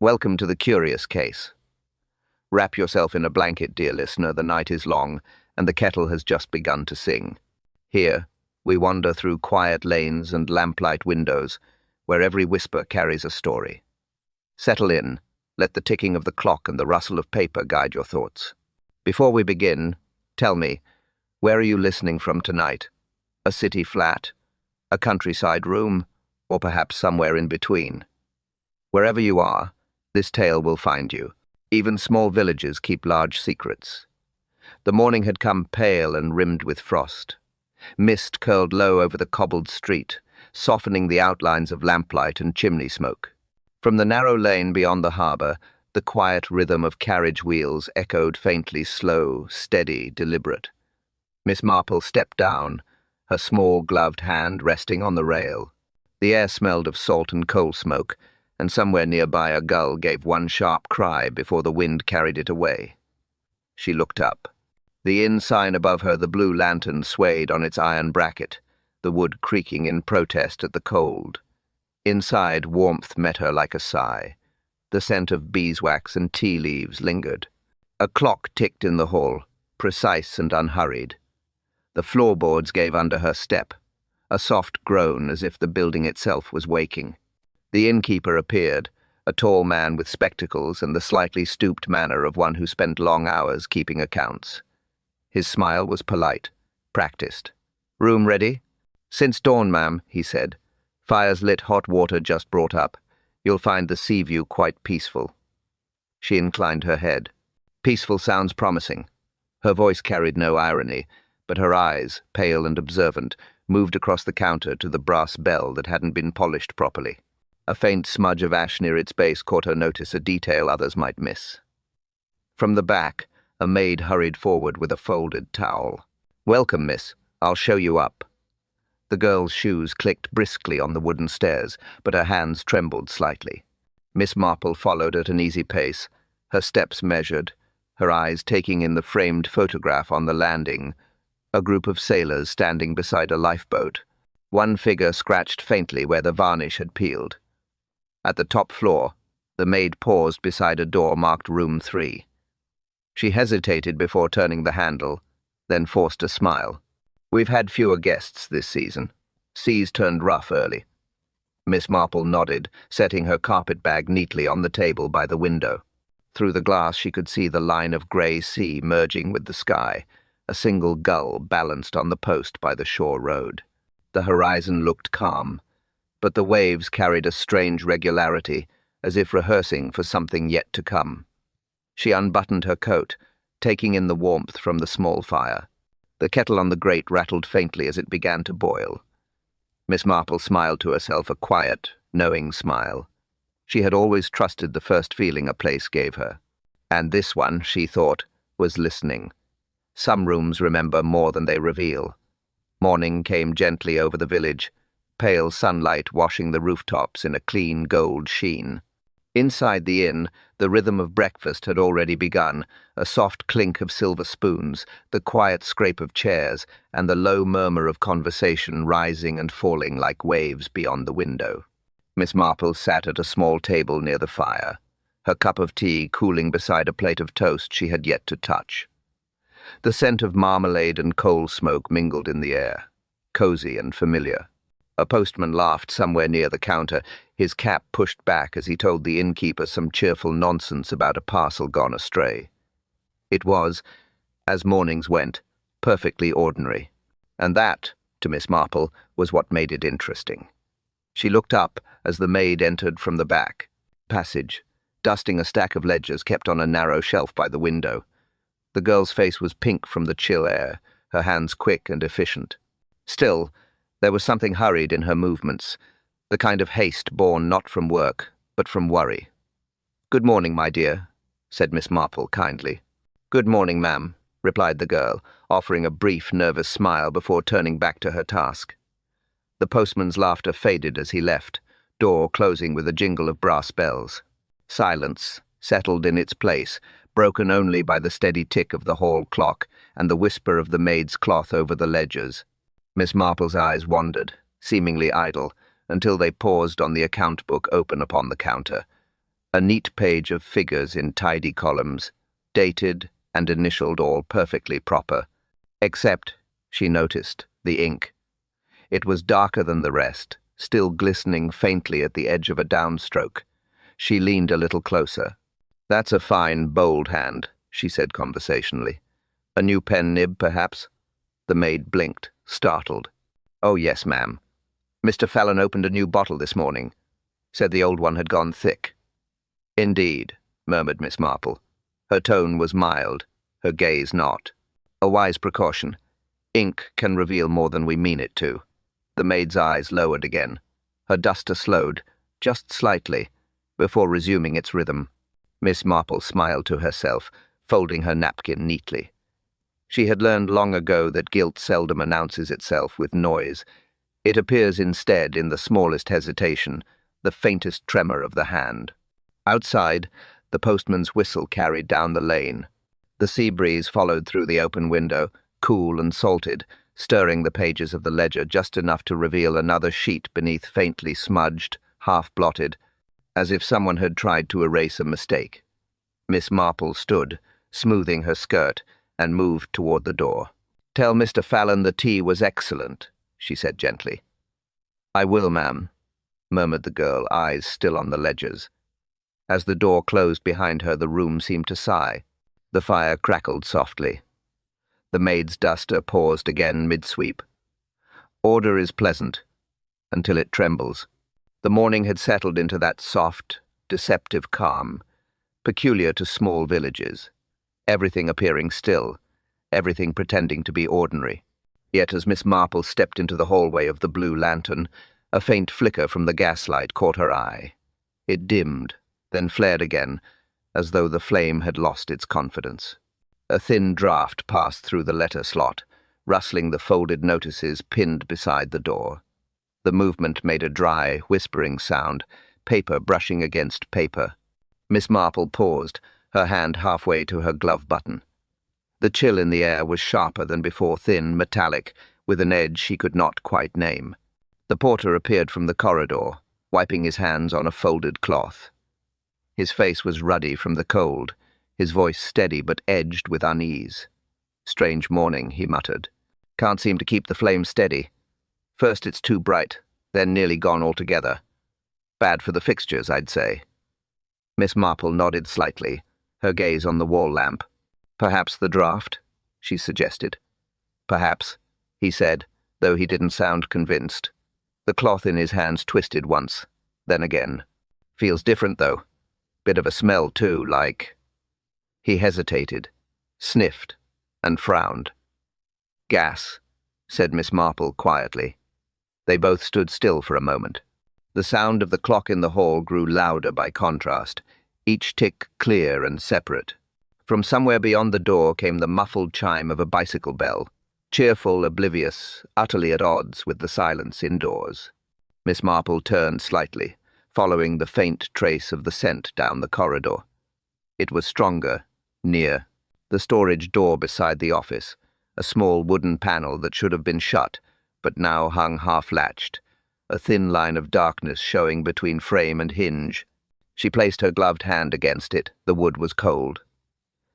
Welcome to the curious case. Wrap yourself in a blanket, dear listener, the night is long, and the kettle has just begun to sing. Here, we wander through quiet lanes and lamplight windows, where every whisper carries a story. Settle in, let the ticking of the clock and the rustle of paper guide your thoughts. Before we begin, tell me, where are you listening from tonight? A city flat, a countryside room, or perhaps somewhere in between? Wherever you are, this tale will find you. Even small villages keep large secrets. The morning had come pale and rimmed with frost. Mist curled low over the cobbled street, softening the outlines of lamplight and chimney smoke. From the narrow lane beyond the harbour, the quiet rhythm of carriage wheels echoed faintly, slow, steady, deliberate. Miss Marple stepped down, her small gloved hand resting on the rail. The air smelled of salt and coal smoke, and somewhere nearby a gull gave one sharp cry before the wind carried it away. She looked up. The inn sign above her, the blue lantern, swayed on its iron bracket, the wood creaking in protest at the cold. Inside, warmth met her like a sigh. The scent of beeswax and tea leaves lingered. A clock ticked in the hall, precise and unhurried. The floorboards gave under her step, a soft groan as if the building itself was waking. The innkeeper appeared, a tall man with spectacles and the slightly stooped manner of one who spent long hours keeping accounts. His smile was polite, practiced. "Room ready?" "Since dawn, ma'am," he said. "Fire's lit, hot water just brought up. You'll find the sea view quite peaceful." She inclined her head. Peaceful sounds promising. Her voice carried no irony, but her eyes, pale and observant, moved across the counter to the brass bell that hadn't been polished properly. A faint smudge of ash near its base caught her notice, a detail others might miss. From the back, a maid hurried forward with a folded towel. "Welcome, miss. I'll show you up." The girl's shoes clicked briskly on the wooden stairs, but her hands trembled slightly. Miss Marple followed at an easy pace, her steps measured, her eyes taking in the framed photograph on the landing, a group of sailors standing beside a lifeboat. One figure scratched faintly where the varnish had peeled. At the top floor, the maid paused beside a door marked Room 3. She hesitated before turning the handle, then forced a smile. "We've had fewer guests this season. Seas turned rough early." Miss Marple nodded, setting her carpet bag neatly on the table by the window. Through the glass she could see the line of grey sea merging with the sky, a single gull balanced on the post by the shore road. The horizon looked calm, but the waves carried a strange regularity, as if rehearsing for something yet to come. She unbuttoned her coat, taking in the warmth from the small fire. The kettle on the grate rattled faintly as it began to boil. Miss Marple smiled to herself, a quiet, knowing smile. She had always trusted the first feeling a place gave her. And this one, she thought, was listening. Some rooms remember more than they reveal. Morning came gently over the village, pale sunlight washing the rooftops in a clean gold sheen. Inside the inn, the rhythm of breakfast had already begun, a soft clink of silver spoons, the quiet scrape of chairs, and the low murmur of conversation rising and falling like waves beyond the window. Miss Marple sat at a small table near the fire, her cup of tea cooling beside a plate of toast she had yet to touch. The scent of marmalade and coal smoke mingled in the air, cozy and familiar. A postman laughed somewhere near the counter, his cap pushed back as he told the innkeeper some cheerful nonsense about a parcel gone astray. It was, as mornings went, perfectly ordinary. And that, to Miss Marple, was what made it interesting. She looked up as the maid entered from the back passage, dusting a stack of ledgers kept on a narrow shelf by the window. The girl's face was pink from the chill air, her hands quick and efficient. Still, there was something hurried in her movements, the kind of haste born not from work, but from worry. "Good morning, my dear," said Miss Marple kindly. "Good morning, ma'am," replied the girl, offering a brief, nervous smile before turning back to her task. The postman's laughter faded as he left, door closing with a jingle of brass bells. Silence settled in its place, broken only by the steady tick of the hall clock and the whisper of the maid's cloth over the ledgers. Miss Marple's eyes wandered, seemingly idle, until they paused on the account book open upon the counter. A neat page of figures in tidy columns, dated and initialed all perfectly proper, except, she noticed, the ink. It was darker than the rest, still glistening faintly at the edge of a downstroke. She leaned a little closer. "That's a fine, bold hand," she said conversationally. "A new pen nib, perhaps?" The maid blinked, startled. "Oh, yes, ma'am. Mr. Fallon opened a new bottle this morning. Said the old one had gone thick." "Indeed," murmured Miss Marple. Her tone was mild, her gaze not. "A wise precaution. Ink can reveal more than we mean it to." The maid's eyes lowered again. Her duster slowed, just slightly, before resuming its rhythm. Miss Marple smiled to herself, folding her napkin neatly. She had learned long ago that guilt seldom announces itself with noise. It appears instead in the smallest hesitation, the faintest tremor of the hand. Outside, the postman's whistle carried down the lane. The sea breeze followed through the open window, cool and salted, stirring the pages of the ledger just enough to reveal another sheet beneath, faintly smudged, half-blotted, as if someone had tried to erase a mistake. Miss Marple stood, smoothing her skirt, and moved toward the door. "Tell Mr. Fallon the tea was excellent," she said gently. "I will, ma'am," murmured the girl, eyes still on the ledgers. As the door closed behind her, the room seemed to sigh. The fire crackled softly. The maid's duster paused again mid-sweep. Order is pleasant, until it trembles. The morning had settled into that soft, deceptive calm, peculiar to small villages, everything appearing still, everything pretending to be ordinary. Yet as Miss Marple stepped into the hallway of the Blue Lantern, a faint flicker from the gaslight caught her eye. It dimmed, then flared again, as though the flame had lost its confidence. A thin draught passed through the letter slot, rustling the folded notices pinned beside the door. The movement made a dry, whispering sound, paper brushing against paper. Miss Marple paused, her hand halfway to her glove button. The chill in the air was sharper than before, thin, metallic, with an edge she could not quite name. The porter appeared from the corridor, wiping his hands on a folded cloth. His face was ruddy from the cold, his voice steady but edged with unease. "Strange morning," he muttered. "Can't seem to keep the flame steady. First it's too bright, then nearly gone altogether. Bad for the fixtures, I'd say." Miss Marple nodded slightly, her gaze on the wall lamp. "Perhaps the draught," she suggested. "Perhaps," he said, though he didn't sound convinced. The cloth in his hands twisted once, then again. "Feels different, though. Bit of a smell, too, like—" He hesitated, sniffed, and frowned. "Gas," said Miss Marple quietly. They both stood still for a moment. The sound of the clock in the hall grew louder by contrast, each tick clear and separate. From somewhere beyond the door came the muffled chime of a bicycle bell, cheerful, oblivious, utterly at odds with the silence indoors. Miss Marple turned slightly, following the faint trace of the scent down the corridor. It was stronger, near. The storage door beside the office, a small wooden panel that should have been shut, but now hung half-latched, a thin line of darkness showing between frame and hinge. She placed her gloved hand against it. The wood was cold.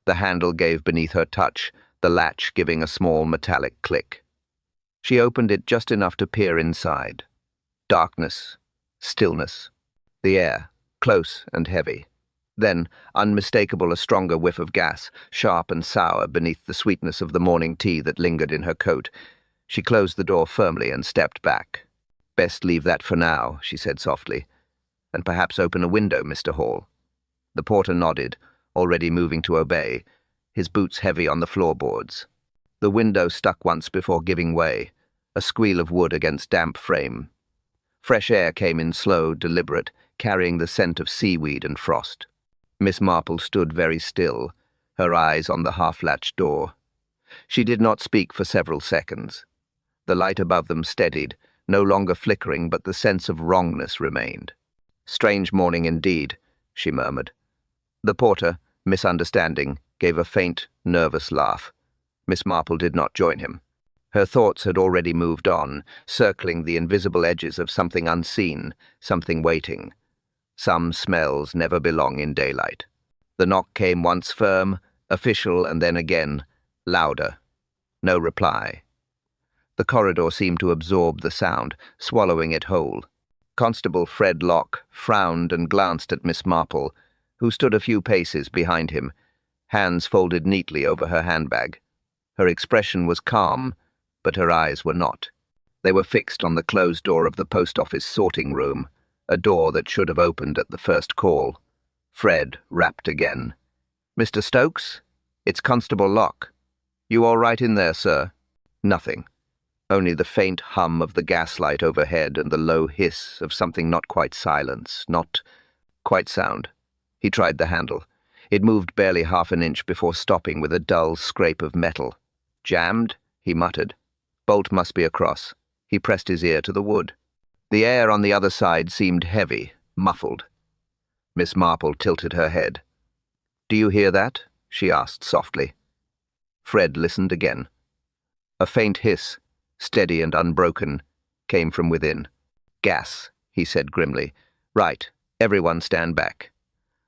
The handle gave beneath her touch, the latch giving a small metallic click. She opened it just enough to peer inside. Darkness, stillness. The air, close and heavy. Then, unmistakable, a stronger whiff of gas, sharp and sour beneath the sweetness of the morning tea that lingered in her coat. She closed the door firmly and stepped back. "Best leave that for now," she said softly. "And perhaps open a window, Mr. Hall." The porter nodded, already moving to obey, his boots heavy on the floorboards. The window stuck once before giving way, a squeal of wood against damp frame. Fresh air came in slow, deliberate, carrying the scent of seaweed and frost. Miss Marple stood very still, her eyes on the half-latched door. She did not speak for several seconds. The light above them steadied, no longer flickering, but the sense of wrongness remained. "Strange morning indeed," she murmured. The porter, misunderstanding, gave a faint, nervous laugh. Miss Marple did not join him. Her thoughts had already moved on, circling the invisible edges of something unseen, something waiting. Some smells never belong in daylight. The knock came once firm, official, and then again, louder. No reply. The corridor seemed to absorb the sound, swallowing it whole. Constable Fred Locke frowned and glanced at Miss Marple, who stood a few paces behind him, hands folded neatly over her handbag. Her expression was calm, but her eyes were not. They were fixed on the closed door of the post office sorting room, a door that should have opened at the first call. Fred rapped again. "Mr. Stokes? It's Constable Locke. You all right in there, sir?" Nothing. Only the faint hum of the gaslight overhead and the low hiss of something not quite silence, not quite sound. He tried the handle. It moved barely half an inch before stopping with a dull scrape of metal. "Jammed?" he muttered. "Bolt must be across." He pressed his ear to the wood. The air on the other side seemed heavy, muffled. Miss Marple tilted her head. "Do you hear that?" she asked softly. Fred listened again. A faint hiss, steady and unbroken, came from within. "Gas," he said grimly. "Right, everyone stand back."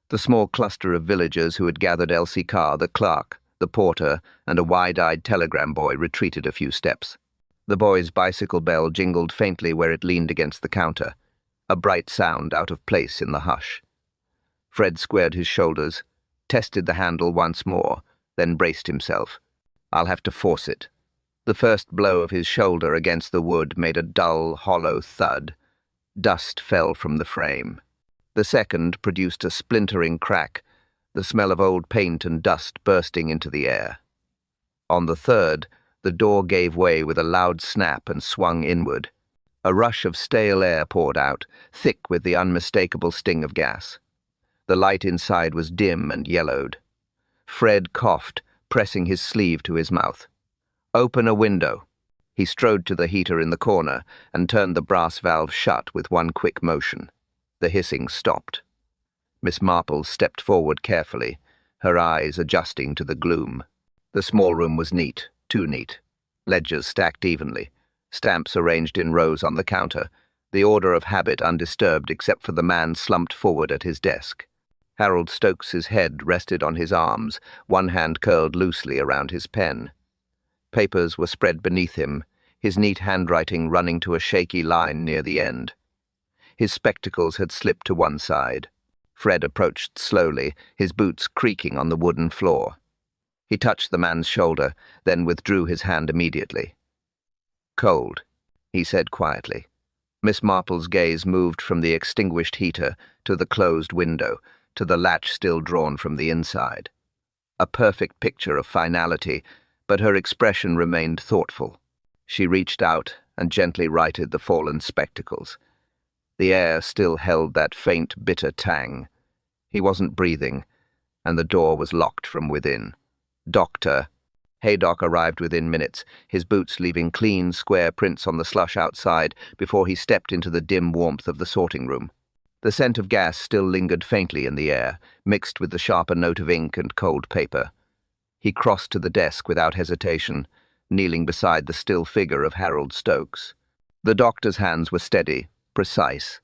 The small cluster of villagers who had gathered Elsie Carr, the clerk, the porter, and a wide-eyed telegram boy retreated a few steps. The boy's bicycle bell jingled faintly where it leaned against the counter, a bright sound out of place in the hush. Fred squared his shoulders, tested the handle once more, then braced himself. "I'll have to force it." The first blow of his shoulder against the wood made a dull, hollow thud. Dust fell from the frame. The second produced a splintering crack, the smell of old paint and dust bursting into the air. On the third, the door gave way with a loud snap and swung inward. A rush of stale air poured out, thick with the unmistakable sting of gas. The light inside was dim and yellowed. Fred coughed, pressing his sleeve to his mouth. "Open a window." He strode to the heater in the corner and turned the brass valve shut with one quick motion. The hissing stopped. Miss Marple stepped forward carefully, her eyes adjusting to the gloom. The small room was neat, too neat. Ledgers stacked evenly, stamps arranged in rows on the counter, the order of habit undisturbed except for the man slumped forward at his desk. Harold Stokes's head rested on his arms, one hand curled loosely around his pen. Papers were spread beneath him, his neat handwriting running to a shaky line near the end. His spectacles had slipped to one side. Fred approached slowly, his boots creaking on the wooden floor. He touched the man's shoulder, then withdrew his hand immediately. "Cold," he said quietly. Miss Marple's gaze moved from the extinguished heater to the closed window, to the latch still drawn from the inside. A perfect picture of finality, but her expression remained thoughtful. She reached out and gently righted the fallen spectacles. The air still held that faint, bitter tang. He wasn't breathing, and the door was locked from within. "Doctor." Haydock arrived within minutes, his boots leaving clean, square prints on the slush outside before he stepped into the dim warmth of the sorting room. The scent of gas still lingered faintly in the air, mixed with the sharper note of ink and cold paper. He crossed to the desk without hesitation, kneeling beside the still figure of Harold Stokes. The doctor's hands were steady, precise.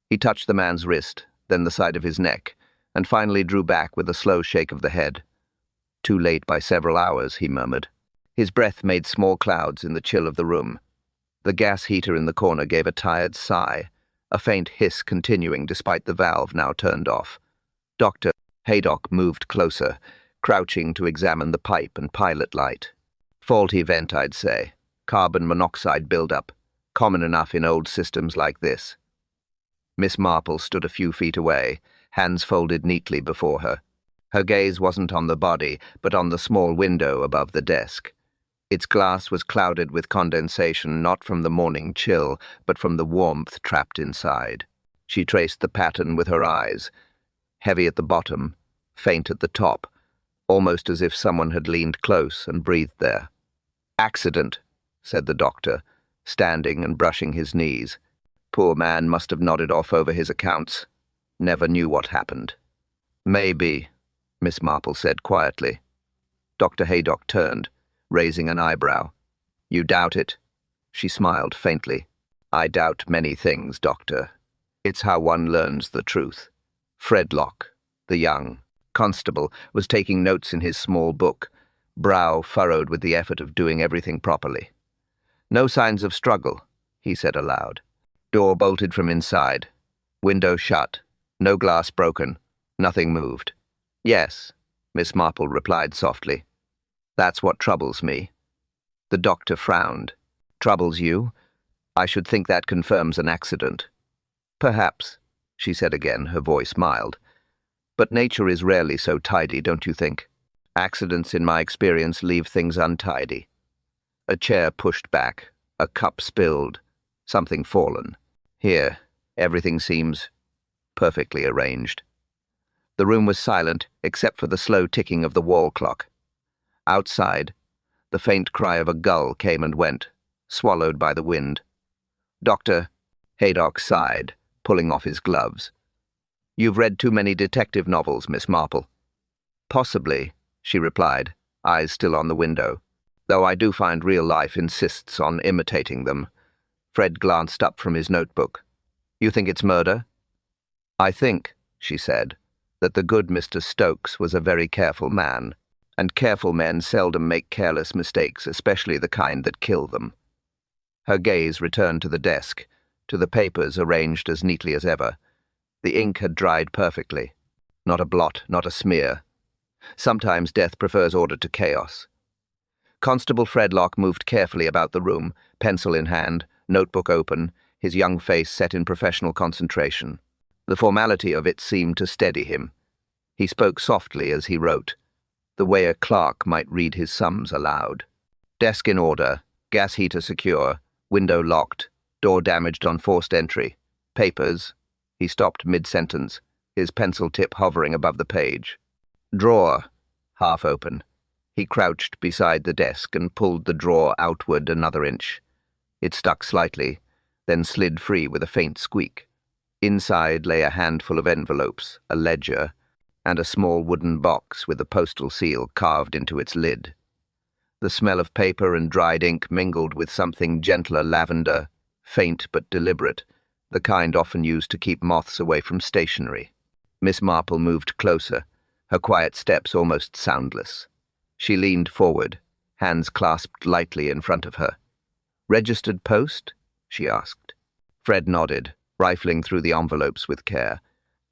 He touched the man's wrist, then the side of his neck, and finally drew back with a slow shake of the head. "Too late by several hours," he murmured. His breath made small clouds in the chill of the room. The gas heater in the corner gave a tired sigh, a faint hiss continuing despite the valve now turned off. Dr. Haydock moved closer, crouching to examine the pipe and pilot light. "Faulty vent, I'd say. Carbon monoxide buildup. Common enough in old systems like this." Miss Marple stood a few feet away, hands folded neatly before her. Her gaze wasn't on the body, but on the small window above the desk. Its glass was clouded with condensation not from the morning chill, but from the warmth trapped inside. She traced the pattern with her eyes, heavy at the bottom, faint at the top, almost as if someone had leaned close and breathed there. "Accident," said the doctor, standing and brushing his knees. "Poor man must have nodded off over his accounts. Never knew what happened." "Maybe," Miss Marple said quietly. Dr. Haydock turned, raising an eyebrow. "You doubt it?" She smiled faintly. "I doubt many things, Doctor. It's how one learns the truth. Fredlock, the young constable, was taking notes in his small book, brow furrowed with the effort of doing everything properly. "No signs of struggle," he said aloud. "Door bolted from inside. Window shut. No glass broken. Nothing moved." "Yes," Miss Marple replied softly. "That's what troubles me." The doctor frowned. "Troubles you? I should think that confirms an accident." "Perhaps," she said again, her voice mild. "But nature is rarely so tidy, don't you think? Accidents, in my experience, leave things untidy." A chair pushed back, a cup spilled, something fallen. Here, everything seems perfectly arranged. The room was silent, except for the slow ticking of the wall clock. Outside, the faint cry of a gull came and went, swallowed by the wind. "Dr." Haydock sighed, pulling off his gloves. "You've read too many detective novels, Miss Marple." "Possibly," she replied, eyes still on the window, "though I do find real life insists on imitating them." Fred glanced up from his notebook. "You think it's murder?" "I think," she said, "that the good Mr. Stokes was a very careful man, and careful men seldom make careless mistakes, especially the kind that kill them." Her gaze returned to the desk, to the papers arranged as neatly as ever. The ink had dried perfectly. Not a blot, not a smear. Sometimes death prefers order to chaos. Constable Fredlock moved carefully about the room, pencil in hand, notebook open, his young face set in professional concentration. The formality of it seemed to steady him. He spoke softly as he wrote, the way a clerk might read his sums aloud. "Desk in order, gas heater secure, window locked, door damaged on forced entry. Papers." He stopped mid-sentence, his pencil tip hovering above the page. "Drawer," half open. He crouched beside the desk and pulled the drawer outward another inch. It stuck slightly, then slid free with a faint squeak. Inside lay a handful of envelopes, a ledger, and a small wooden box with a postal seal carved into its lid. The smell of paper and dried ink mingled with something gentler lavender, faint but deliberate, the kind often used to keep moths away from stationery. Miss Marple moved closer, her quiet steps almost soundless. She leaned forward, hands clasped lightly in front of her. "Registered post?" she asked. Fred nodded, rifling through the envelopes with care.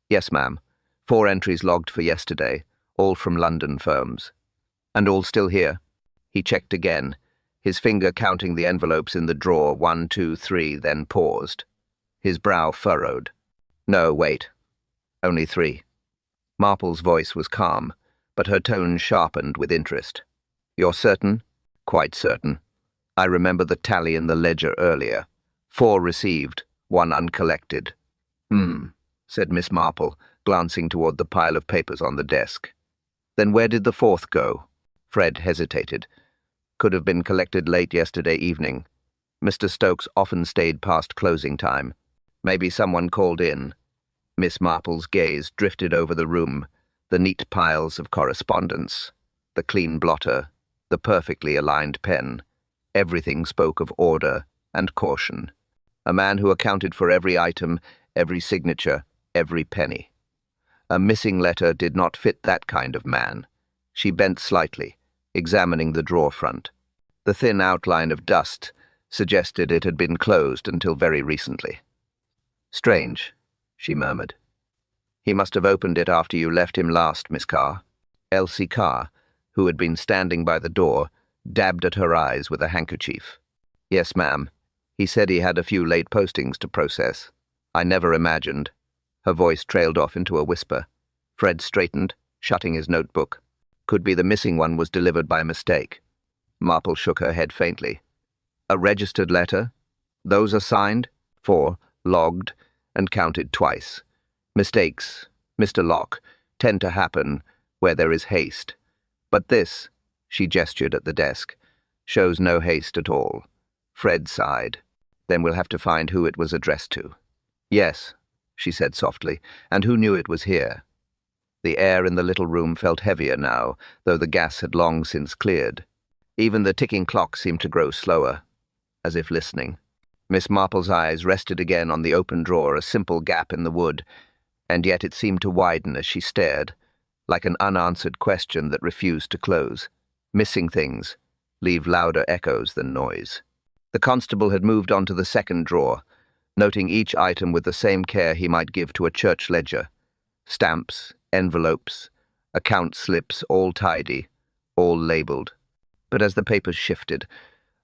"Yes, ma'am. 4 entries logged for yesterday, all from London firms." "And all still here?" He checked again, his finger counting the envelopes in the drawer, 1, 2, 3, then paused. His brow furrowed. "No, wait. Only 3. Marple's voice was calm, but her tone sharpened with interest. "You're certain?" "Quite certain. I remember the tally in the ledger earlier. 4 received, 1 uncollected." Said Miss Marple, glancing toward the pile of papers on the desk. "Then where did the 4th go?" Fred hesitated. "Could have been collected late yesterday evening. Mr. Stokes often stayed past closing time. Maybe someone called in." Miss Marple's gaze drifted over the room, the neat piles of correspondence, the clean blotter, the perfectly aligned pen. Everything spoke of order and caution. A man who accounted for every item, every signature, every penny. A missing letter did not fit that kind of man. She bent slightly, examining the drawer front. The thin outline of dust suggested it had been closed until very recently. "Strange," she murmured. "He must have opened it after you left him last, Miss Carr." Elsie Carr, who had been standing by the door, dabbed at her eyes with a handkerchief. "Yes, ma'am. He said he had a few late postings to process. I never imagined." Her voice trailed off into a whisper. Fred straightened, shutting his notebook. "Could be the missing one was delivered by mistake." Marple shook her head faintly. "A registered letter? Those are signed?" 4, logged, and counted twice. "Mistakes, Mr. Locke, tend to happen where there is haste. But this," she gestured at the desk, "shows no haste at all." Fred sighed. "Then we'll have to find who it was addressed to." "Yes," she said softly, "and who knew it was here?" The air in the little room felt heavier now, though the gas had long since cleared. Even the ticking clock seemed to grow slower, as if listening. Miss Marple's eyes rested again on the open drawer, a simple gap in the wood, and yet it seemed to widen as she stared, like an unanswered question that refused to close. Missing things leave louder echoes than noise. The constable had moved on to the second drawer, noting each item with the same care he might give to a church ledger. Stamps, envelopes, account slips, all tidy, all labelled. But as the papers shifted,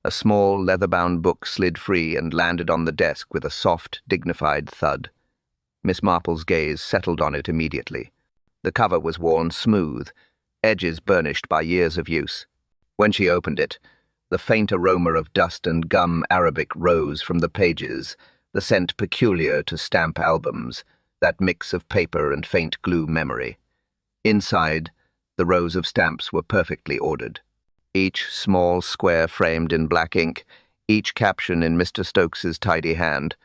a small leather-bound book slid free and landed on the desk with a soft, dignified thud. Miss Marple's gaze settled on it immediately. The cover was worn smooth, edges burnished by years of use. When she opened it, the faint aroma of dust and gum Arabic rose from the pages, the scent peculiar to stamp albums, that mix of paper and faint glue memory. Inside, the rows of stamps were perfectly ordered. Each small square framed in black ink, each caption in Mr. Stokes's tidy hand.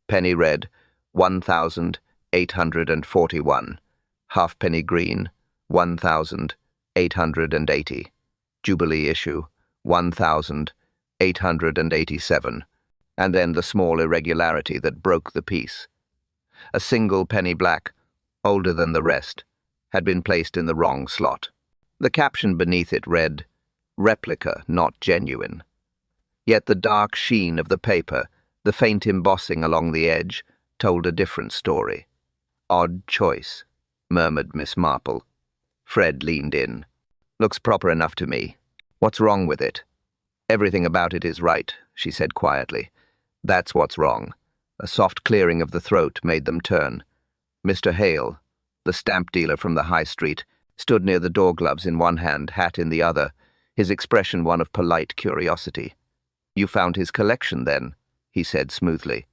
Penny red, 1,841. Halfpenny green, 1,880. Jubilee issue, 1,887. And then the small irregularity that broke the piece. A single penny black, older than the rest, had been placed in the wrong slot. The caption beneath it read, "Replica, not genuine." Yet the dark sheen of the paper, the faint embossing along the edge, told a different story. "Odd choice," murmured Miss Marple. Fred leaned in. "Looks proper enough to me. What's wrong with it?" "Everything about it is right," she said quietly. "That's what's wrong." A soft clearing of the throat made them turn. Mr. Hale, the stamp dealer from the high street, stood near the door, gloves in one hand, hat in the other, his expression one of polite curiosity. "You found his collection, then?" he said smoothly.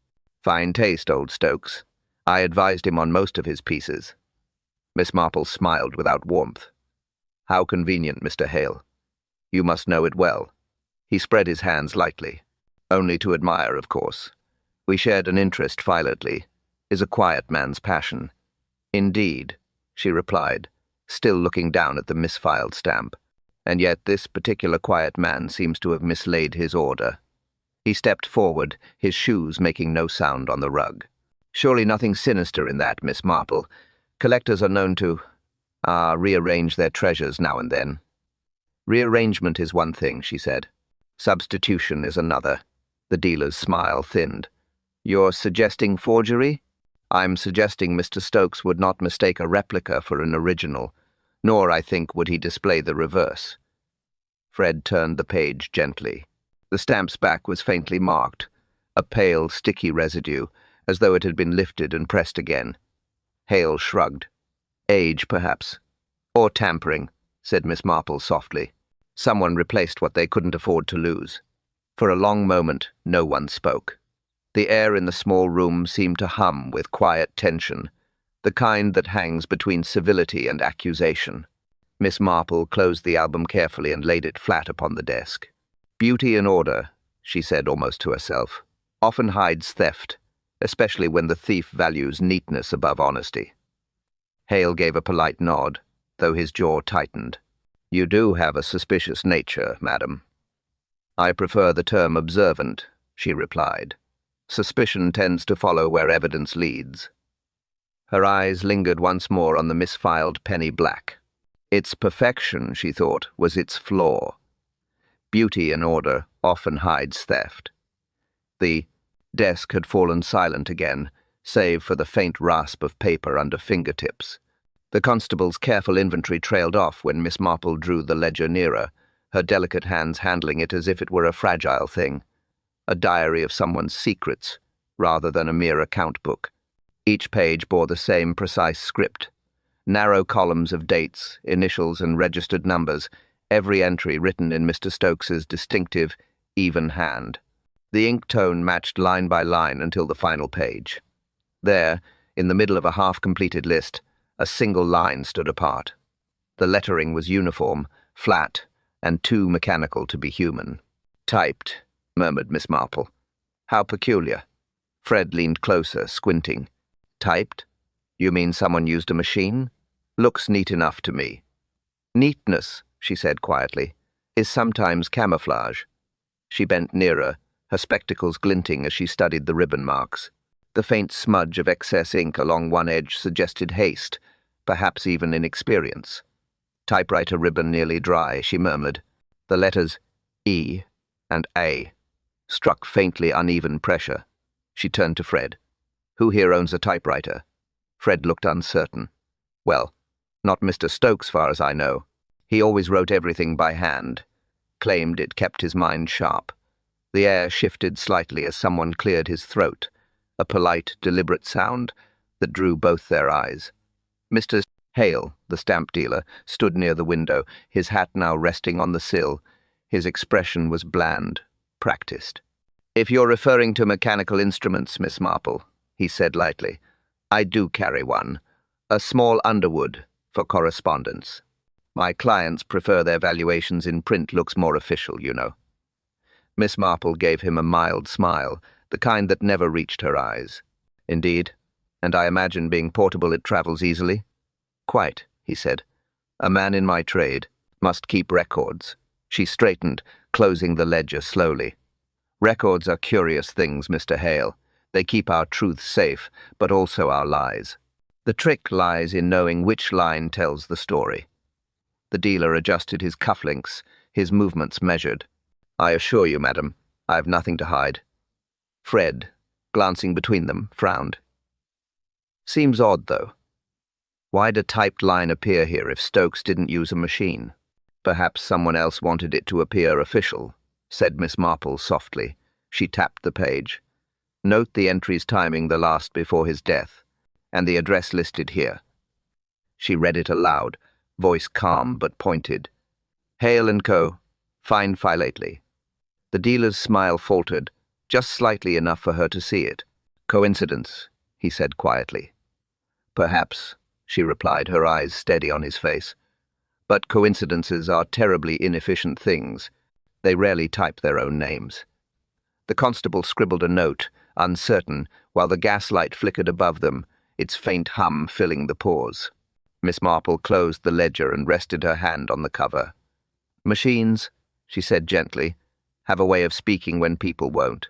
"Fine taste, old Stokes. I advised him on most of his pieces." Miss Marple smiled without warmth. "How convenient, Mr. Hale. You must know it well." He spread his hands lightly. "Only to admire, of course. We shared an interest violently. Is a quiet man's passion." "Indeed," she replied, still looking down at the misfiled stamp. "And yet this particular quiet man seems to have mislaid his order." He stepped forward, his shoes making no sound on the rug. "Surely nothing sinister in that, Miss Marple. Collectors are known to, rearrange their treasures now and then." "Rearrangement is one thing," she said. "Substitution is another." The dealer's smile thinned. "You're suggesting forgery?" "I'm suggesting Mr. Stokes would not mistake a replica for an original, nor, I think, would he display the reverse." Fred turned the page gently. The stamp's back was faintly marked, a pale, sticky residue, as though it had been lifted and pressed again. Hale shrugged. "Age, perhaps. Or tampering," said Miss Marple softly. "Someone replaced what they couldn't afford to lose." For a long moment, no one spoke. The air in the small room seemed to hum with quiet tension, the kind that hangs between civility and accusation. Miss Marple closed the album carefully and laid it flat upon the desk. "Beauty and order," she said almost to herself, "often hides theft, especially when the thief values neatness above honesty." Hale gave a polite nod, though his jaw tightened. "You do have a suspicious nature, madam." "I prefer the term observant," she replied. "Suspicion tends to follow where evidence leads." Her eyes lingered once more on the misfiled penny black. Its perfection, she thought, was its flaw. Beauty and order often hides theft. The desk had fallen silent again, save for the faint rasp of paper under fingertips. The constable's careful inventory trailed off when Miss Marple drew the ledger nearer, her delicate hands handling it as if it were a fragile thing, a diary of someone's secrets, rather than a mere account book. Each page bore the same precise script, narrow columns of dates, initials, and registered numbers, every entry written in Mr. Stokes's distinctive, even hand. The ink tone matched line by line until the final page. There, in the middle of a half-completed list, a single line stood apart. The lettering was uniform, flat, and too mechanical to be human. "Typed," murmured Miss Marple. "How peculiar." Fred leaned closer, squinting. "Typed? You mean someone used a machine? Looks neat enough to me." "Neatness," she said quietly, "is sometimes camouflage." She bent nearer, her spectacles glinting as she studied the ribbon marks. The faint smudge of excess ink along one edge suggested haste, perhaps even inexperience. Typewriter ribbon nearly dry, she murmured. The letters E and A struck faintly uneven pressure. She turned to Fred. Who here owns a typewriter? Fred looked uncertain. Well, not Mr. Stokes, far as I know. He always wrote everything by hand. Claimed it kept his mind sharp. The air shifted slightly as someone cleared his throat, a polite, deliberate sound that drew both their eyes. Mr. Hale, the stamp dealer, stood near the window, his hat now resting on the sill. His expression was bland, practiced. If you're referring to mechanical instruments, Miss Marple, he said lightly, I do carry one. A small Underwood for correspondence. My clients prefer their valuations in print. Looks more official, you know. Miss Marple gave him a mild smile, the kind that never reached her eyes. Indeed, and I imagine being portable it travels easily? Quite, he said. A man in my trade must keep records. She straightened, closing the ledger slowly. Records are curious things, Mr. Hale. They keep our truths safe, but also our lies. The trick lies in knowing which line tells the story. The dealer adjusted his cufflinks, his movements measured. I assure you, madam, I have nothing to hide. Fred, glancing between them, frowned. Seems odd, though. Why'd a typed line appear here if Stokes didn't use a machine? Perhaps someone else wanted it to appear official, said Miss Marple softly. She tapped the page. Note the entry's timing the last before his death, and the address listed here. She read it aloud, voice calm but pointed. Hale & Co., fine philately. The dealer's smile faltered, just slightly enough for her to see it. Coincidence, he said quietly. Perhaps, she replied, her eyes steady on his face. But coincidences are terribly inefficient things. They rarely type their own names. The constable scribbled a note, uncertain, while the gaslight flickered above them, its faint hum filling the pause. Miss Marple closed the ledger and rested her hand on the cover. Machines, she said gently, have a way of speaking when people won't.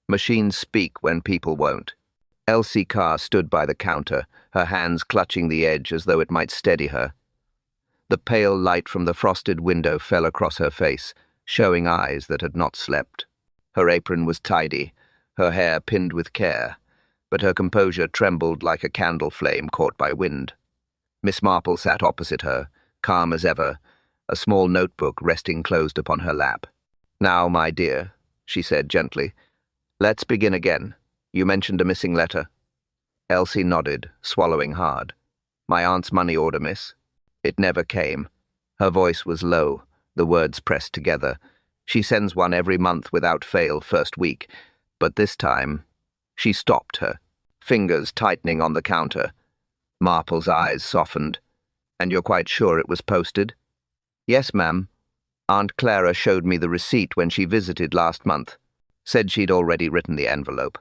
Machines speak when people won't. Elsie Carr stood by the counter, her hands clutching the edge as though it might steady her. The pale light from the frosted window fell across her face, showing eyes that had not slept. Her apron was tidy, her hair pinned with care, but her composure trembled like a candle flame caught by wind. Miss Marple sat opposite her, calm as ever, a small notebook resting closed upon her lap. Now, my dear, she said gently, let's begin again. You mentioned a missing letter. Elsie nodded, swallowing hard. My aunt's money order, miss. It never came. Her voice was low, the words pressed together. She sends one every month without fail first week, but this time she stopped her, fingers tightening on the counter. Marple's eyes softened. And you're quite sure it was posted? Yes, ma'am. Aunt Clara showed me the receipt when she visited last month. Said she'd already written the envelope.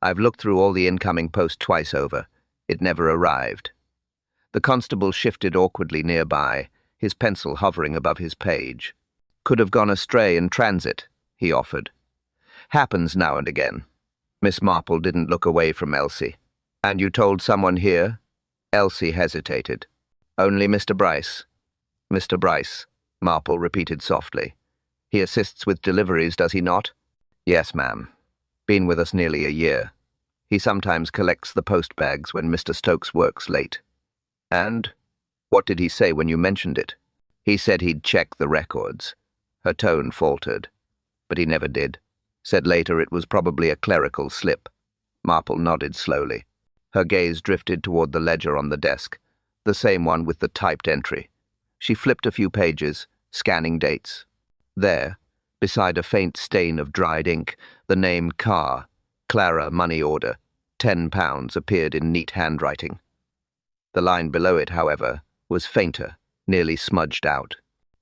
I've looked through all the incoming post twice over. It never arrived. The constable shifted awkwardly nearby, his pencil hovering above his page. Could have gone astray in transit, he offered. Happens now and again. Miss Marple didn't look away from Elsie. And you told someone here? Elsie hesitated. Only Mr. Bryce. Mr. Bryce, Marple repeated softly. He assists with deliveries, does he not? Yes, ma'am. Been with us nearly a year. He sometimes collects the post bags when Mr. Stokes works late. And what did he say when you mentioned it? He said he'd check the records. Her tone faltered. But he never did. Said later it was probably a clerical slip. Marple nodded slowly. Her gaze drifted toward the ledger on the desk, the same one with the typed entry. She flipped a few pages, scanning dates. There, beside a faint stain of dried ink, the name Carr, Clara money order, £10, appeared in neat handwriting. The line below it, however, was fainter, nearly smudged out.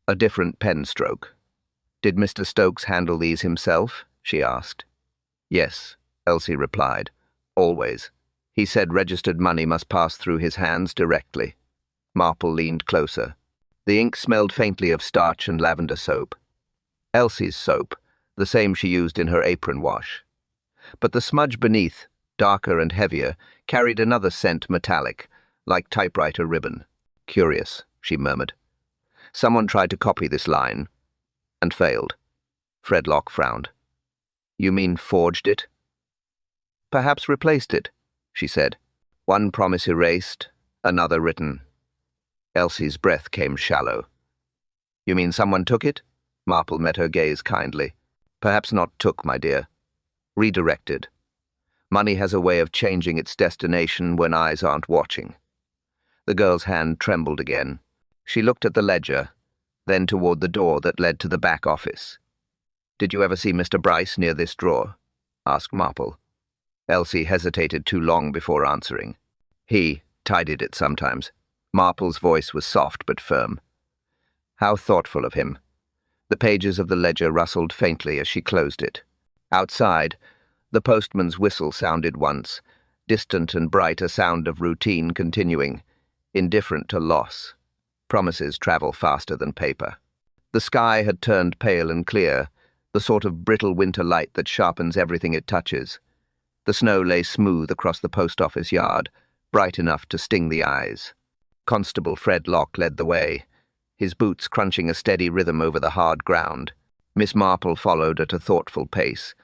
A different pen stroke. Did Mr. Stokes handle these himself? She asked. Yes, Elsie replied. Always. He said registered money must pass through his hands directly. Marple leaned closer. The ink smelled faintly of starch and lavender soap. Elsie's soap, the same she used in her apron wash. But the smudge beneath, darker and heavier, carried another scent, metallic, like typewriter ribbon. "Curious," she murmured. "Someone tried to copy this line, and failed." Fredlock frowned. "You mean forged it?" "Perhaps replaced it," she said. "One promise erased, another written." Elsie's breath came shallow. "You mean someone took it?" Marple met her gaze kindly. "Perhaps not took, my dear. Redirected. Money has a way of changing its destination when eyes aren't watching." The girl's hand trembled again. She looked at the ledger, then toward the door that led to the back office. "Did you ever see Mr. Bryce near this drawer?" asked Marple. Elsie hesitated too long before answering. "He tidied it sometimes." Marple's voice was soft but firm. "How thoughtful of him." The pages of the ledger rustled faintly as she closed it. Outside, the postman's whistle sounded once, distant and bright, a sound of routine continuing, indifferent to loss. Promises travel faster than paper. The sky had turned pale and clear, the sort of brittle winter light that sharpens everything it touches. The snow lay smooth across the post office yard, bright enough to sting the eyes. Constable Fredlock led the way, his boots crunching a steady rhythm over the hard ground. Miss Marple followed at a thoughtful pace,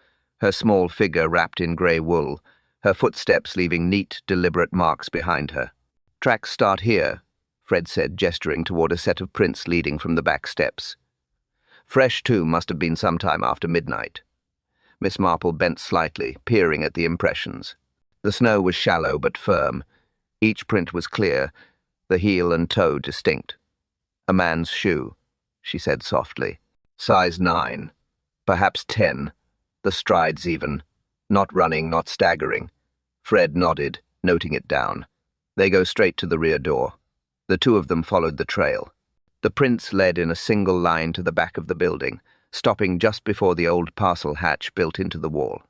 her small figure wrapped in grey wool, her footsteps leaving neat, deliberate marks behind her. "Tracks start here," Fred said, gesturing toward a set of prints leading from the back steps. "Fresh, too, must have been sometime after midnight." Miss Marple bent slightly, peering at the impressions. The snow was shallow but firm. Each print was clear, the heel and toe distinct. "A man's shoe," she said softly. "Size 9, perhaps 10, the strides even. Not running, not staggering." Fred nodded, noting it down. "They go straight to the rear door." The two of them followed the trail. The prints led in a single line to the back of the building, stopping just before the old parcel hatch built into the wall.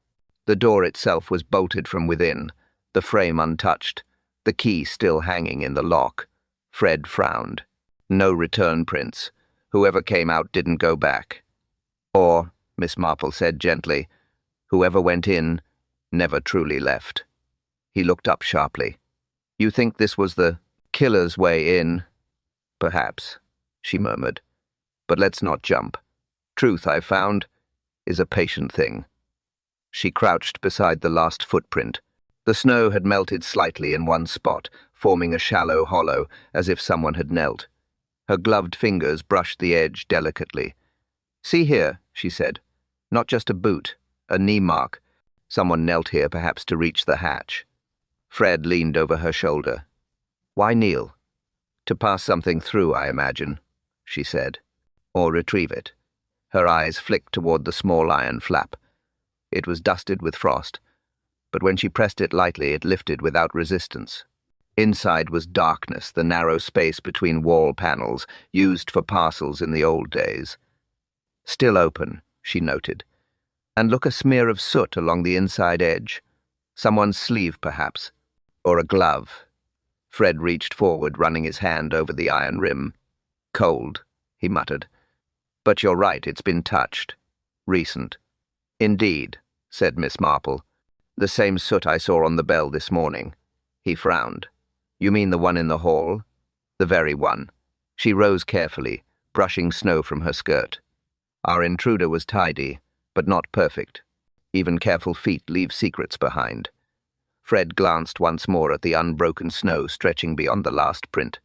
The door itself was bolted from within, the frame untouched, the key still hanging in the lock. Fred frowned. No return prints. Whoever came out didn't go back. Or, Miss Marple said gently, whoever went in never truly left. He looked up sharply. "You think this was the killer's way in?" "Perhaps," she murmured. "But let's not jump. Truth, I've found, is a patient thing." She crouched beside the last footprint. The snow had melted slightly in one spot, forming a shallow hollow, as if someone had knelt. Her gloved fingers brushed the edge delicately. "See here," she said. "Not just a boot, a knee mark. Someone knelt here, perhaps to reach the hatch." Fred leaned over her shoulder. "Why kneel?" "To pass something through, I imagine," she said. "Or retrieve it." Her eyes flicked toward the small iron flap. It was dusted with frost, but when she pressed it lightly, it lifted without resistance. Inside was darkness, the narrow space between wall panels, used for parcels in the old days. "Still open," she noted. "And look, a smear of soot along the inside edge. Someone's sleeve, perhaps. Or a glove." Fred reached forward, running his hand over the iron rim. "Cold," he muttered. "But you're right, it's been touched. Recent." "Indeed," said Miss Marple. "The same soot I saw on the bell this morning." He frowned. "You mean the one in the hall?" "The very one." She rose carefully, brushing snow from her skirt. "Our intruder was tidy, but not perfect. Even careful feet leave secrets behind." Fred glanced once more at the unbroken snow stretching beyond the last print.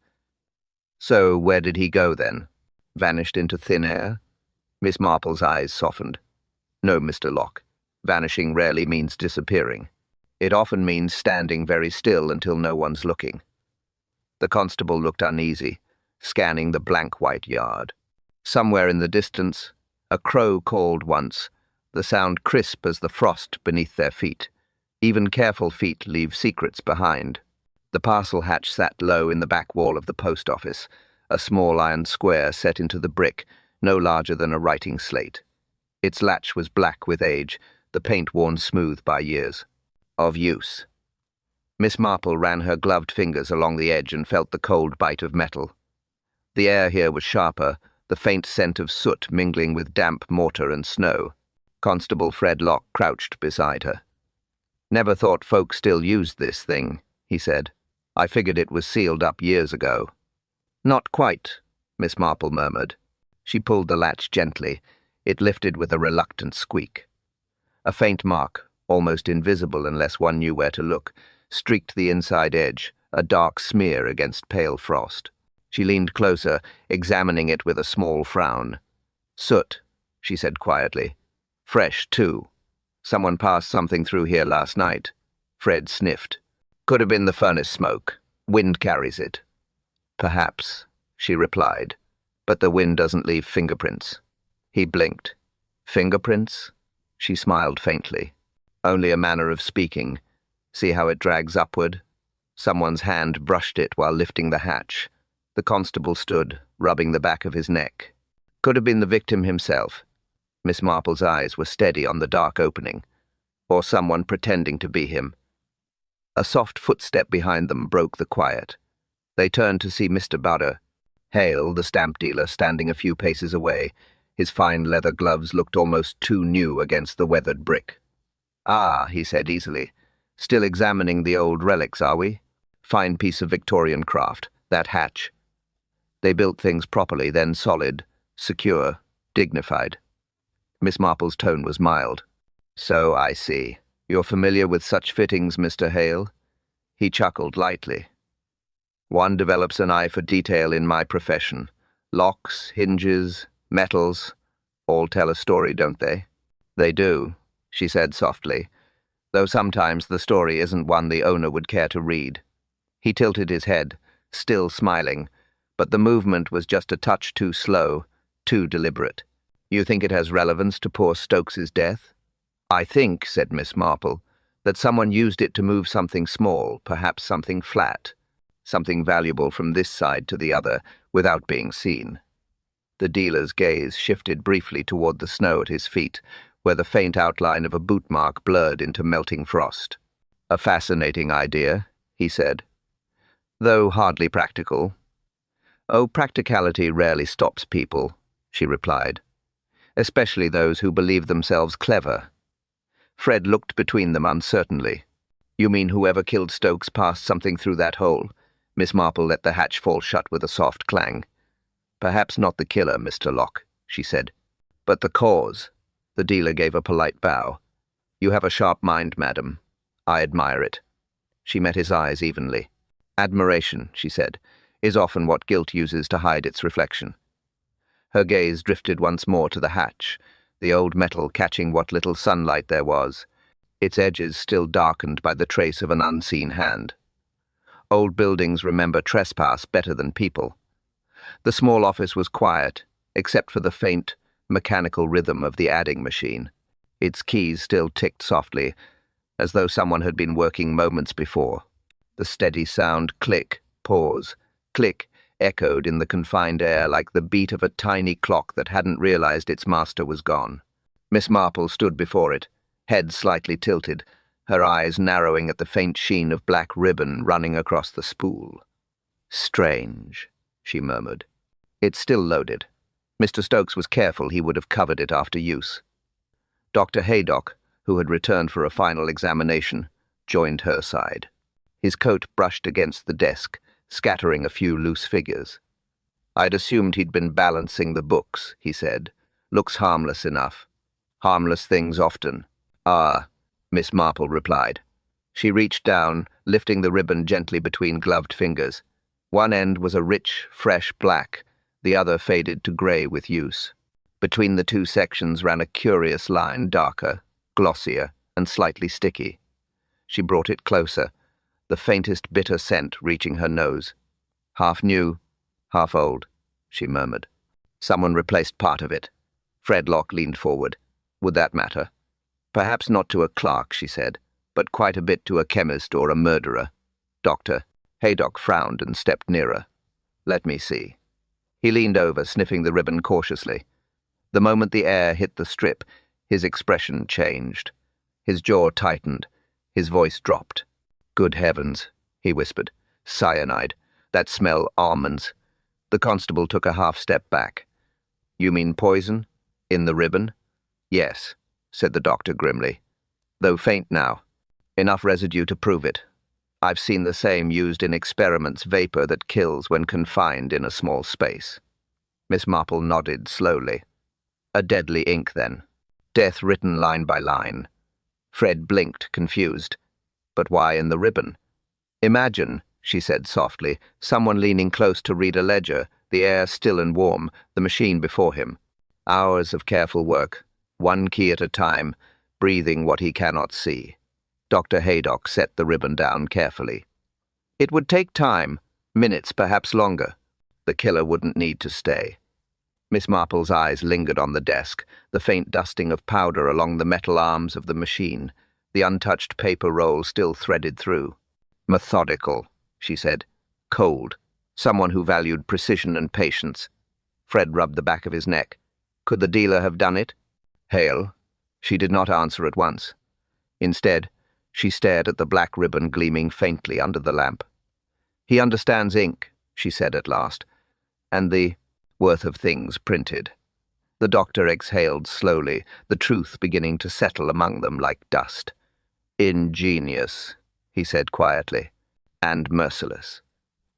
"So where did he go then? Vanished into thin air?" Miss Marple's eyes softened. "No, Mr. Locke. Vanishing rarely means disappearing. It often means standing very still until no one's looking." The constable looked uneasy, scanning the blank white yard. Somewhere in the distance, a crow called once, the sound crisp as the frost beneath their feet. Even careful feet leave secrets behind. The parcel hatch sat low in the back wall of the post office, a small iron square set into the brick, no larger than a writing slate. Its latch was black with age, the paint worn smooth by years. Of use. Miss Marple ran her gloved fingers along the edge and felt the cold bite of metal. The air here was sharper, the faint scent of soot mingling with damp mortar and snow. Constable Fred Locke crouched beside her. "Never thought folk still used this thing," he said. "I figured it was sealed up years ago." "Not quite," Miss Marple murmured. She pulled the latch gently. It lifted with a reluctant squeak. A faint mark, almost invisible unless one knew where to look, streaked the inside edge, a dark smear against pale frost. She leaned closer, examining it with a small frown. "Soot," she said quietly. "Fresh, too. Someone passed something through here last night." Fred sniffed. "Could have been the furnace smoke. Wind carries it." "Perhaps," she replied, "but the wind doesn't leave fingerprints." He blinked. "Fingerprints?" She smiled faintly. "Only a manner of speaking. See how it drags upward?" Someone's hand brushed it while lifting the hatch. The constable stood, rubbing the back of his neck. "Could have been the victim himself." Miss Marple's eyes were steady on the dark opening. "Or someone pretending to be him." A soft footstep behind them broke the quiet. They turned to see Mr. Butter. Hale, the stamp dealer, standing a few paces away. His fine leather gloves looked almost too new against the weathered brick. "Ah," he said easily. "Still examining the old relics, are we? Fine piece of Victorian craft, that hatch. They built things properly, then solid, secure, dignified." Miss Marple's tone was mild. "So I see. You're familiar with such fittings, Mr. Hale?" He chuckled lightly. "One develops an eye for detail in my profession. Locks, hinges, metals, all tell a story, don't they?" "They do," she said softly, "though sometimes the story isn't one the owner would care to read." He tilted his head, still smiling, but the movement was just a touch too slow, too deliberate. "You think it has relevance to poor Stokes's death?" "I think," said Miss Marple, "that someone used it to move something small, perhaps something flat, something valuable from this side to the other, without being seen." The dealer's gaze shifted briefly toward the snow at his feet, where the faint outline of a boot mark blurred into melting frost. "A fascinating idea," he said, "though hardly practical." "Oh, practicality rarely stops people," she replied, "especially those who believe themselves clever." Fred looked between them uncertainly. "You mean whoever killed Stokes passed something through that hole?" Miss Marple let the hatch fall shut with a soft clang. "Perhaps not the killer, Mr. Locke," she said, "but the cause." The dealer gave a polite bow. "You have a sharp mind, madam. I admire it." She met his eyes evenly. "Admiration," she said, "is often what guilt uses to hide its reflection." Her gaze drifted once more to the hatch, the old metal catching what little sunlight there was, its edges still darkened by the trace of an unseen hand. Old buildings remember trespass better than people. The small office was quiet, except for the faint, mechanical rhythm of the adding machine. Its keys still ticked softly, as though someone had been working moments before. The steady sound click, pause, click, echoed in the confined air like the beat of a tiny clock that hadn't realized its master was gone. Miss Marple stood before it, head slightly tilted, her eyes narrowing at the faint sheen of black ribbon running across the spool. "Strange," she murmured. "It's still loaded. Mr. Stokes was careful he would have covered it after use." Dr. Haydock, who had returned for a final examination, joined her side. His coat brushed against the desk, scattering a few loose figures. "I'd assumed he'd been balancing the books," he said. "Looks harmless enough. Harmless things often." "Ah," Miss Marple replied. She reached down, lifting the ribbon gently between gloved fingers. One end was a rich, fresh black, the other faded to grey with use. Between the two sections ran a curious line, darker, glossier, and slightly sticky. She brought it closer, the faintest bitter scent reaching her nose. "Half new, half old," she murmured. "Someone replaced part of it." Fred Locke leaned forward. "Would that matter?" "Perhaps not to a clerk," she said, "but quite a bit to a chemist or a murderer." "Doctor." Haydock frowned and stepped nearer. "Let me see." He leaned over, sniffing the ribbon cautiously. The moment the air hit the strip, his expression changed. His jaw tightened. His voice dropped. "Good heavens," he whispered. "Cyanide. That smell almonds." The constable took a half step back. "You mean poison? In the ribbon?" "Yes." said the doctor grimly. Though faint now. Enough residue to prove it. I've seen the same used in experiments, vapor that kills when confined in a small space. Miss Marple nodded slowly. A deadly ink, then. Death written line by line. Fred blinked, confused. But why in the ribbon? Imagine, she said softly, someone leaning close to read a ledger, the air still and warm, the machine before him. Hours of careful work, one key at a time, breathing what he cannot see. Dr. Haydock set the ribbon down carefully. It would take time, minutes, perhaps longer. The killer wouldn't need to stay. Miss Marple's eyes lingered on the desk, the faint dusting of powder along the metal arms of the machine, the untouched paper roll still threaded through. Methodical, she said. Cold. Someone who valued precision and patience. Fred rubbed the back of his neck. Could the dealer have done it? Hale. She did not answer at once. Instead, she stared at the black ribbon gleaming faintly under the lamp. He understands ink, she said at last, and the worth of things printed. The doctor exhaled slowly, the truth beginning to settle among them like dust. Ingenious, he said quietly, and merciless.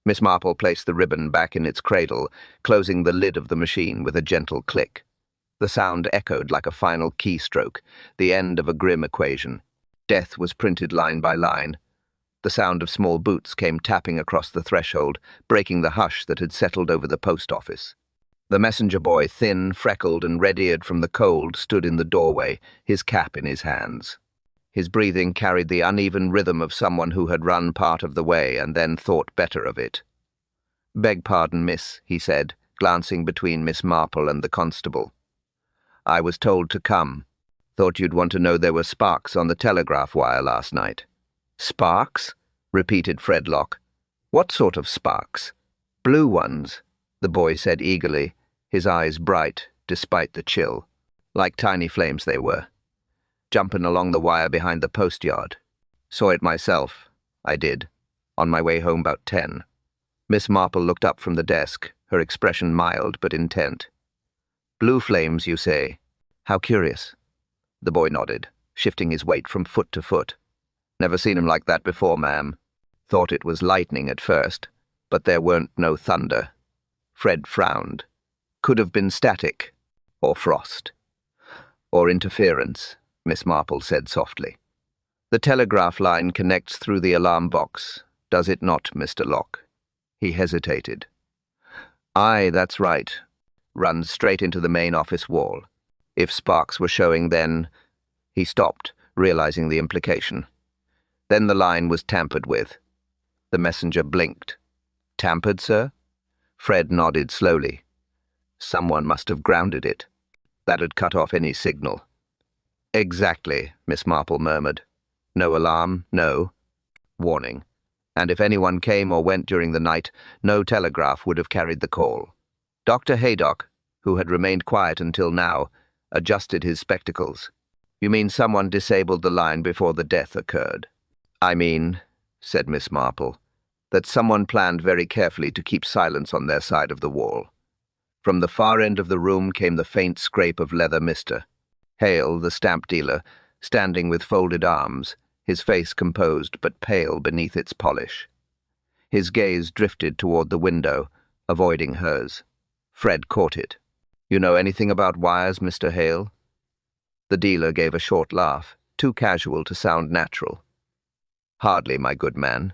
Miss Marple placed the ribbon back in its cradle, closing the lid of the machine with a gentle click. The sound echoed like a final keystroke, the end of a grim equation. Death was printed line by line. The sound of small boots came tapping across the threshold, breaking the hush that had settled over the post office. The messenger boy, thin, freckled, and red-eared from the cold, stood in the doorway, his cap in his hands. His breathing carried the uneven rhythm of someone who had run part of the way and then thought better of it. "Beg pardon, miss," he said, glancing between Miss Marple and the constable. "I was told to come. Thought you'd want to know there were sparks on the telegraph wire last night." "Sparks?" repeated Fredlock. "What sort of sparks?" "Blue ones," the boy said eagerly, his eyes bright, despite the chill. Like tiny flames they were. Jumping along the wire behind the post yard. Saw it myself. I did. On my way home about 10. Miss Marple looked up from the desk, her expression mild but intent. "Blue flames, you say? How curious." The boy nodded, shifting his weight from foot to foot. "Never seen 'em like that before, ma'am. Thought it was lightning at first, but there weren't no thunder." Fred frowned. "Could have been static, or frost, or interference," Miss Marple said softly. "The telegraph line connects through the alarm box, does it not, Mr. Locke?" He hesitated. "Aye, that's right. Runs straight into the main office wall. If sparks were showing then—" He stopped, realizing the implication. "Then the line was tampered with." The messenger blinked. "Tampered, sir?" Fred nodded slowly. "Someone must have grounded it. That'd cut off any signal." "Exactly," Miss Marple murmured. "No alarm, no warning. And if anyone came or went during the night, no telegraph would have carried the call." Dr. Haydock, who had remained quiet until now, adjusted his spectacles. "You mean someone disabled the line before the death occurred?" "I mean," said Miss Marple, "that someone planned very carefully to keep silence on their side of the wall." From the far end of the room came the faint scrape of leather mister. Hale, the stamp dealer, standing with folded arms, his face composed but pale beneath its polish. His gaze drifted toward the window, avoiding hers. Fred caught it. "You know anything about wires, Mr. Hale?" The dealer gave a short laugh, too casual to sound natural. "Hardly, my good man.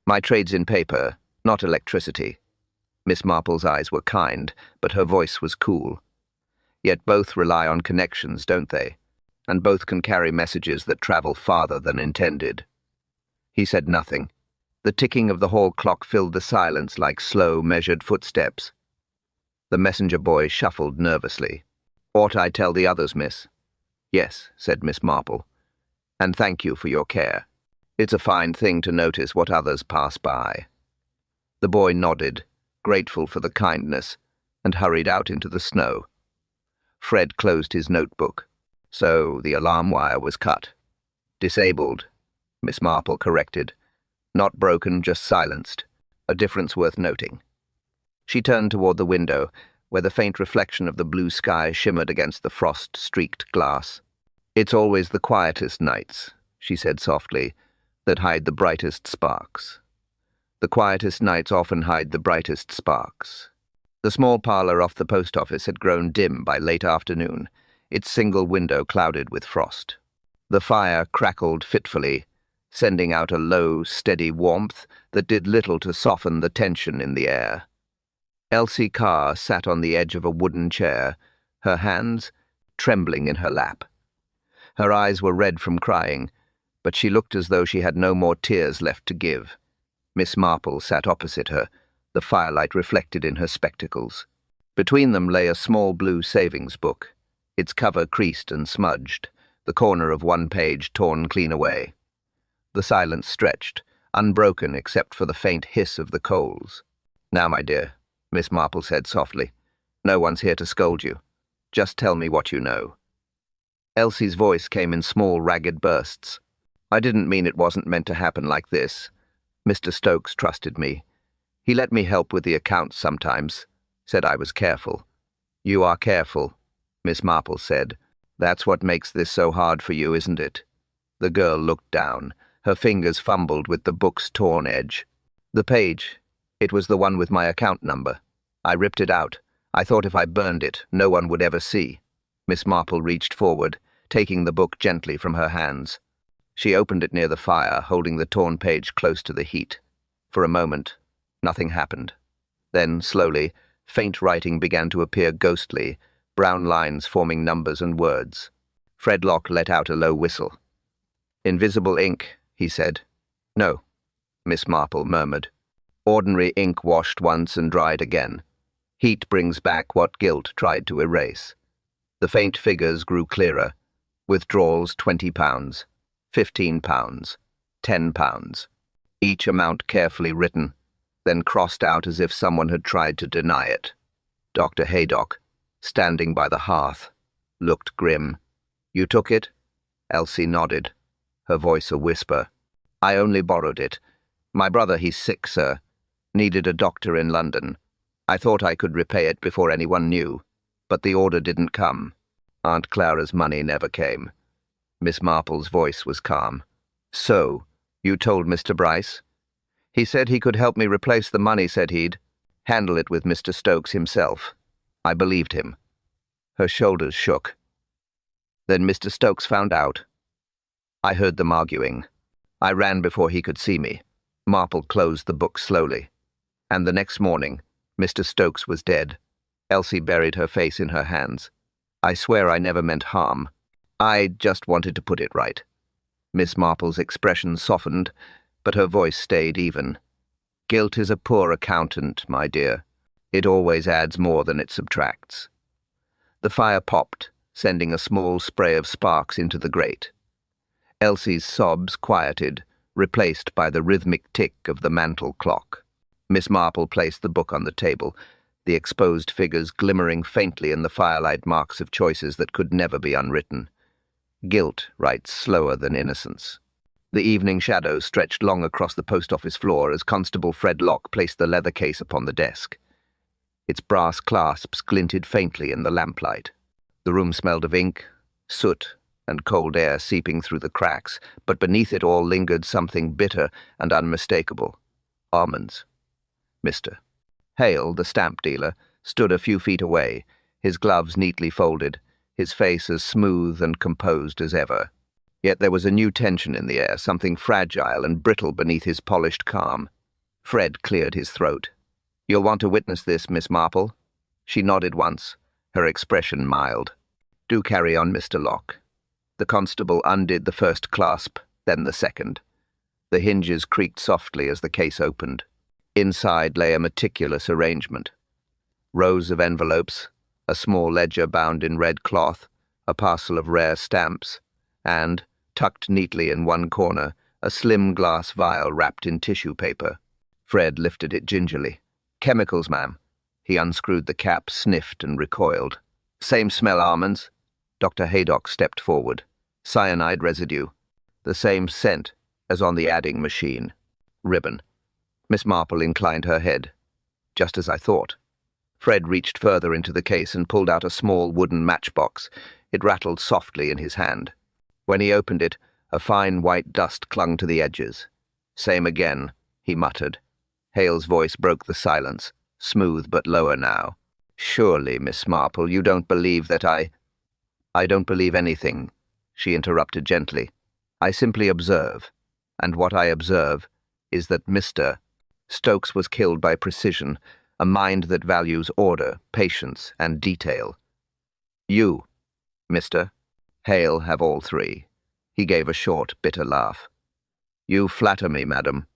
My trade's in paper, not electricity." Miss Marple's eyes were kind, but her voice was cool. "Yet both rely on connections, don't they? And both can carry messages that travel farther than intended." He said nothing. The ticking of the hall clock filled the silence like slow, measured footsteps. The messenger boy shuffled nervously. "Ought I tell the others, miss?" "Yes," said Miss Marple. "And thank you for your care. It's a fine thing to notice what others pass by." The boy nodded, grateful for the kindness, and hurried out into the snow. Fred closed his notebook. So the alarm wire was cut. "Disabled," Miss Marple corrected. "Not broken, just silenced. A difference worth noting." She turned toward the window, where the faint reflection of the blue sky shimmered against the frost-streaked glass. "It's always the quietest nights," she said softly, "that hide the brightest sparks. The quietest nights often hide the brightest sparks." The small parlour off the post office had grown dim by late afternoon, its single window clouded with frost. The fire crackled fitfully, sending out a low, steady warmth that did little to soften the tension in the air. Elsie Carr sat on the edge of a wooden chair, her hands trembling in her lap. Her eyes were red from crying, but she looked as though she had no more tears left to give. Miss Marple sat opposite her, the firelight reflected in her spectacles. Between them lay a small blue savings book, its cover creased and smudged, the corner of one page torn clean away. The silence stretched, unbroken except for the faint hiss of the coals. "Now, my dear," Miss Marple said softly, "no one's here to scold you. Just tell me what you know." Elsie's voice came in small, ragged bursts. "I didn't mean it wasn't meant to happen like this. Mr. Stokes trusted me. He let me help with the accounts sometimes, said I was careful." "You are careful," Miss Marple said. "That's what makes this so hard for you, isn't it?" The girl looked down. Her fingers fumbled with the book's torn edge. "The page. It was the one with my account number. I ripped it out. I thought if I burned it, no one would ever see." Miss Marple reached forward, taking the book gently from her hands. She opened it near the fire, holding the torn page close to the heat. For a moment, nothing happened. Then, slowly, faint writing began to appear ghostly, brown lines forming numbers and words. Fred Locke let out a low whistle. "Invisible ink," he said. "No," Miss Marple murmured. "Ordinary ink washed once and dried again. Heat brings back what guilt tried to erase." The faint figures grew clearer. Withdrawals £20, £15, £10. Each amount carefully written, then crossed out as if someone had tried to deny it. Dr. Haydock, standing by the hearth, looked grim. "You took it?" Elsie nodded, her voice a whisper. "I only borrowed it. My brother, he's sick, sir. Needed a doctor in London. I thought I could repay it before anyone knew, but the order didn't come. Aunt Clara's money never came." Miss Marple's voice was calm. "So, you told Mr. Bryce?" "He said he could help me replace the money," said he'd handle it with Mr. Stokes himself. I believed him. Her shoulders shook. "Then Mr. Stokes found out?" "I heard them arguing. I ran before he could see me." Marple closed the book slowly. "And the next morning, Mr. Stokes was dead." Elsie buried her face in her hands. "I swear I never meant harm. I just wanted to put it right." Miss Marple's expression softened, but her voice stayed even. "Guilt is a poor accountant, my dear. It always adds more than it subtracts." The fire popped, sending a small spray of sparks into the grate. Elsie's sobs quieted, replaced by the rhythmic tick of the mantel clock. Miss Marple placed the book on the table, the exposed figures glimmering faintly in the firelight marks of choices that could never be unwritten. Guilt writes slower than innocence. The evening shadows stretched long across the post office floor as Constable Fred Locke placed the leather case upon the desk. Its brass clasps glinted faintly in the lamplight. The room smelled of ink, soot, and cold air seeping through the cracks, but beneath it all lingered something bitter and unmistakable. Almonds. Mr. Hale, the stamp dealer, stood a few feet away, his gloves neatly folded, his face as smooth and composed as ever. Yet there was a new tension in the air, something fragile and brittle beneath his polished calm. Fred cleared his throat. "You'll want to witness this, Miss Marple." She nodded once, her expression mild. "Do carry on, Mr. Locke." The constable undid the first clasp, then the second. The hinges creaked softly as the case opened. Inside lay a meticulous arrangement. Rows of envelopes, a small ledger bound in red cloth, a parcel of rare stamps, and, tucked neatly in one corner, a slim glass vial wrapped in tissue paper. Fred lifted it gingerly. "Chemicals, ma'am." He unscrewed the cap, sniffed, and recoiled. "Same smell, almonds." Dr. Haydock stepped forward. "Cyanide residue. The same scent as on the adding machine. Ribbon." Miss Marple inclined her head. "Just as I thought." Fred reached further into the case and pulled out a small wooden matchbox. It rattled softly in his hand. When he opened it, a fine white dust clung to the edges. "Same again," he muttered. Hale's voice broke the silence, smooth but lower now. "Surely, Miss Marple, you don't believe that I don't believe anything," she interrupted gently. "I simply observe, and what I observe is that Mr. Stokes was killed by precision, a mind that values order, patience, and detail. You, Mr. Hale, have all three." He gave a short, bitter laugh. "You flatter me, madam."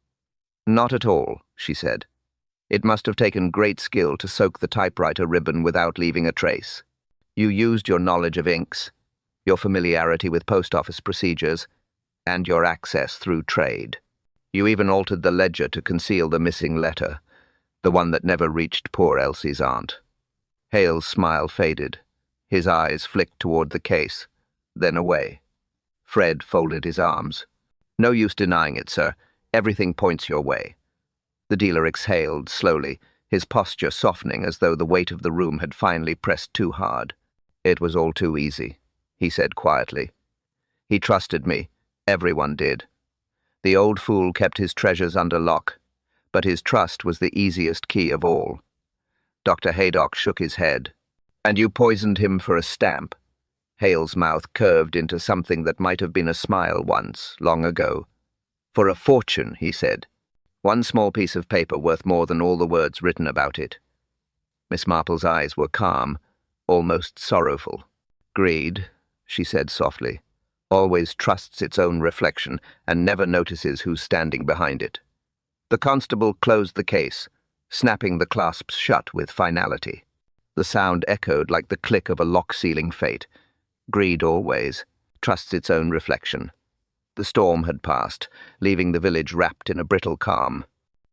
"Not at all," she said. "It must have taken great skill to soak the typewriter ribbon without leaving a trace. You used your knowledge of inks, your familiarity with post office procedures, and your access through trade. You even altered the ledger to conceal the missing letter, the one that never reached poor Elsie's aunt." Hale's smile faded. His eyes flicked toward the case, then away. Fred folded his arms. "No use denying it, sir. Everything points your way." The dealer exhaled slowly, his posture softening as though the weight of the room had finally pressed too hard. "It was all too easy," he said quietly. "He trusted me. Everyone did. The old fool kept his treasures under lock, but his trust was the easiest key of all." Dr. Haydock shook his head. "And you poisoned him for a stamp?" Hale's mouth curved into something that might have been a smile once, long ago. "For a fortune," he said. "One small piece of paper worth more than all the words written about it." Miss Marple's eyes were calm, almost sorrowful. "Greed," she said softly, "always trusts its own reflection and never notices who's standing behind it." The constable closed the case, snapping the clasps shut with finality. The sound echoed like the click of a lock-sealing fate. Greed always trusts its own reflection. The storm had passed, leaving the village wrapped in a brittle calm.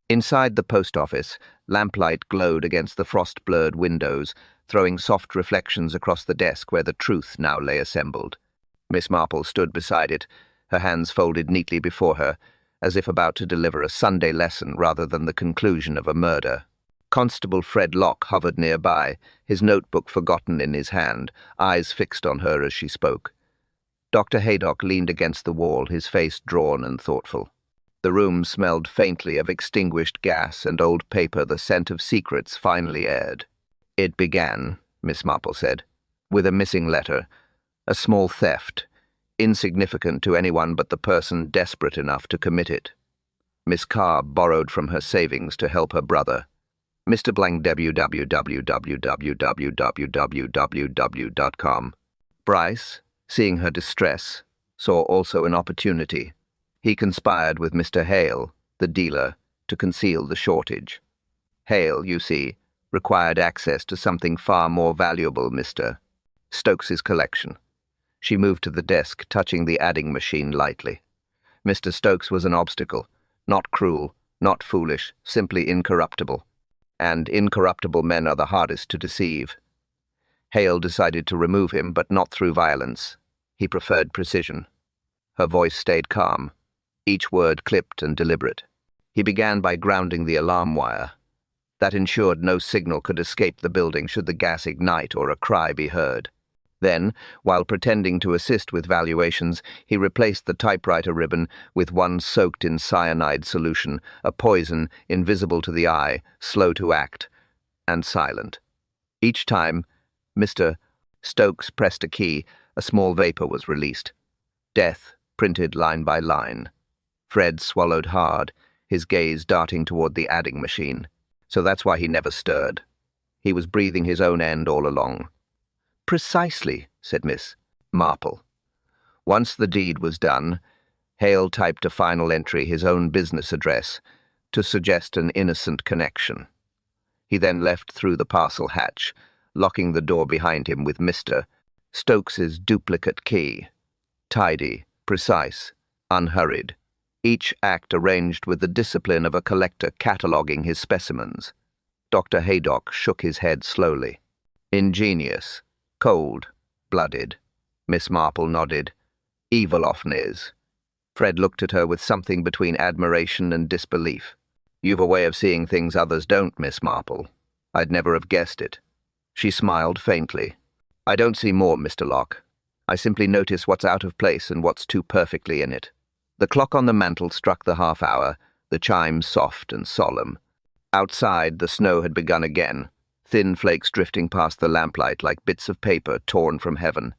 Inside the post office, lamplight glowed against the frost-blurred windows, throwing soft reflections across the desk where the truth now lay assembled. Miss Marple stood beside it, her hands folded neatly before her, as if about to deliver a Sunday lesson rather than the conclusion of a murder. Constable Fred Locke hovered nearby, his notebook forgotten in his hand, eyes fixed on her as she spoke. Dr. Haydock leaned against the wall, his face drawn and thoughtful. The room smelled faintly of extinguished gas and old paper, the scent of secrets finally aired. "It began," Miss Marple said, "with a missing letter, a small theft, insignificant to anyone but the person desperate enough to commit it. Miss Carr borrowed from her savings to help her brother. Mr. Blank www.com. Bryce, seeing her distress, saw also an opportunity. He conspired with Mr. Hale, the dealer, to conceal the shortage. Hale, you see, required access to something far more valuable, Mr. Stokes's collection." She moved to the desk, touching the adding machine lightly. Mr. Stokes was an obstacle, not cruel, not foolish, simply incorruptible. And incorruptible men are the hardest to deceive. Hale decided to remove him, but not through violence. He preferred precision. Her voice stayed calm, each word clipped and deliberate. He began by grounding the alarm wire. That ensured no signal could escape the building should the gas ignite or a cry be heard. Then, while pretending to assist with valuations, he replaced the typewriter ribbon with one soaked in cyanide solution, a poison invisible to the eye, slow to act, and silent. Each time Mr. Stokes pressed a key, a small vapor was released. Death, printed line by line. Fred swallowed hard, his gaze darting toward the adding machine. So that's why he never stirred. He was breathing his own end all along. "Precisely," said Miss Marple. Once the deed was done, Hale typed a final entry, his own business address, to suggest an innocent connection. He then left through the parcel hatch, locking the door behind him with Mr. Stokes's duplicate key. Tidy, precise, unhurried. Each act arranged with the discipline of a collector cataloguing his specimens. Dr. Haydock shook his head slowly. "Ingenious. Cold. Blooded." Miss Marple nodded. "Evil often is." Fred looked at her with something between admiration and disbelief. "You've a way of seeing things others don't, Miss Marple. I'd never have guessed it." She smiled faintly. "I don't see more, Mr. Locke. I simply notice what's out of place and what's too perfectly in it. The clock on the mantel struck the half-hour, the chimes soft and solemn. Outside, the snow had begun again, thin flakes drifting past the lamplight like bits of paper torn from heaven.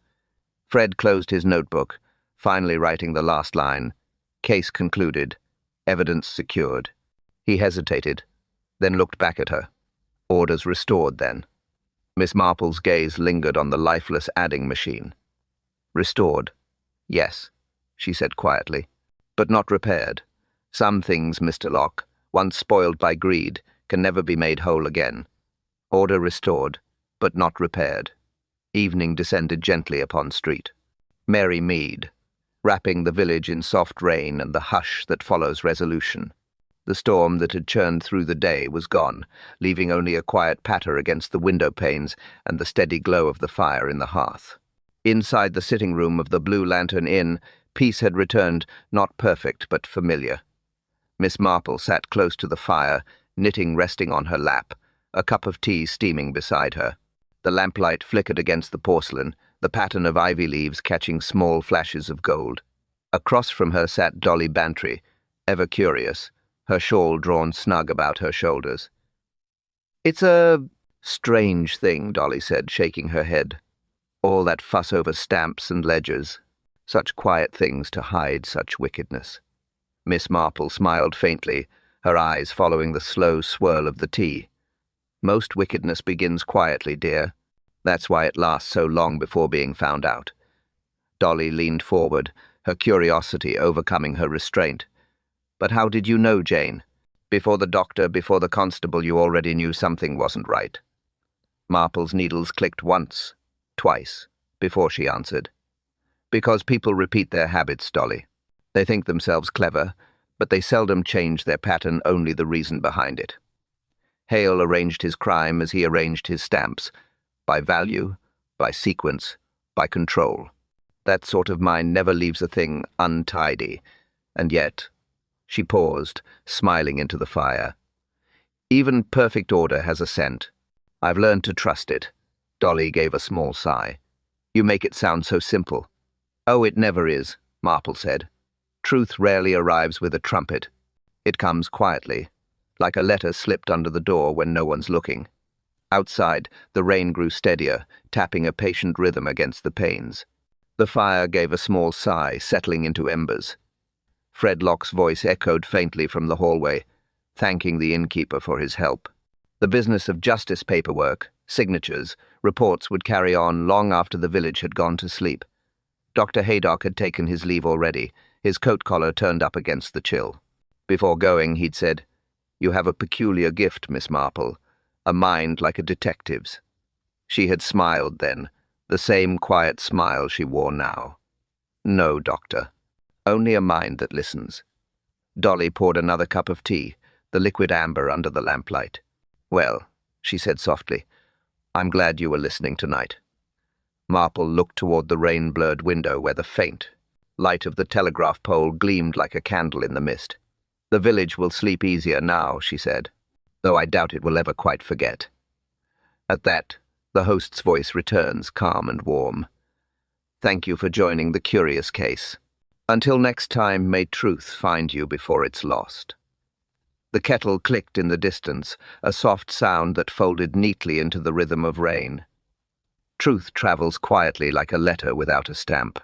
Fred closed his notebook, finally writing the last line. Case concluded. Evidence secured. He hesitated, then looked back at her. Orders restored, then. Miss Marple's gaze lingered on the lifeless adding machine. Restored. Yes, she said quietly, but not repaired. Some things, Mr. Locke, once spoiled by greed, can never be made whole again. Order restored, but not repaired. Evening descended gently upon street. Merry Mead, wrapping the village in soft rain and the hush that follows resolution. The storm that had churned through the day was gone, leaving only a quiet patter against the window panes and the steady glow of the fire in the hearth. Inside the sitting room of the Blue Lantern Inn, peace had returned, not perfect but familiar. Miss Marple sat close to the fire, knitting resting on her lap, a cup of tea steaming beside her. The lamplight flickered against the porcelain, the pattern of ivy leaves catching small flashes of gold. Across from her sat Dolly Bantry, ever curious, her shawl drawn snug about her shoulders. "It's a strange thing," Dolly said, shaking her head. "All that fuss over stamps and ledgers. Such quiet things to hide such wickedness." Miss Marple smiled faintly, her eyes following the slow swirl of the tea. "Most wickedness begins quietly, dear. That's why it lasts so long before being found out." Dolly leaned forward, her curiosity overcoming her restraint. "But how did you know, Jane? Before the doctor, before the constable, you already knew something wasn't right." Marple's needles clicked once, twice, before she answered. "Because people repeat their habits, Dolly. They think themselves clever, but they seldom change their pattern, only the reason behind it. Hale arranged his crime as he arranged his stamps, by value, by sequence, by control. That sort of mind never leaves a thing untidy, and yet—" She paused, smiling into the fire. "Even perfect order has a scent. I've learned to trust it." Dolly gave a small sigh. "You make it sound so simple." "Oh, it never is," Marple said. "Truth rarely arrives with a trumpet. It comes quietly, like a letter slipped under the door when no one's looking." Outside, the rain grew steadier, tapping a patient rhythm against the panes. The fire gave a small sigh, settling into embers. Fred Locke's voice echoed faintly from the hallway, thanking the innkeeper for his help. The business of justice paperwork, signatures, reports would carry on long after the village had gone to sleep. Dr. Haydock had taken his leave already, his coat collar turned up against the chill. Before going, he'd said, "You have a peculiar gift, Miss Marple, a mind like a detective's." She had smiled then, the same quiet smile she wore now. "No, Doctor. Only a mind that listens." Dolly poured another cup of tea, the liquid amber under the lamplight. "Well," she said softly, "I'm glad you were listening tonight." Marple looked toward the rain-blurred window where the faint light of the telegraph pole gleamed like a candle in the mist. "The village will sleep easier now," she said, "though I doubt it will ever quite forget." At that, the host's voice returns, calm and warm. "Thank you for joining the curious case. Until next time, may truth find you before it's lost." The kettle clicked in the distance, a soft sound that folded neatly into the rhythm of rain. Truth travels quietly like a letter without a stamp.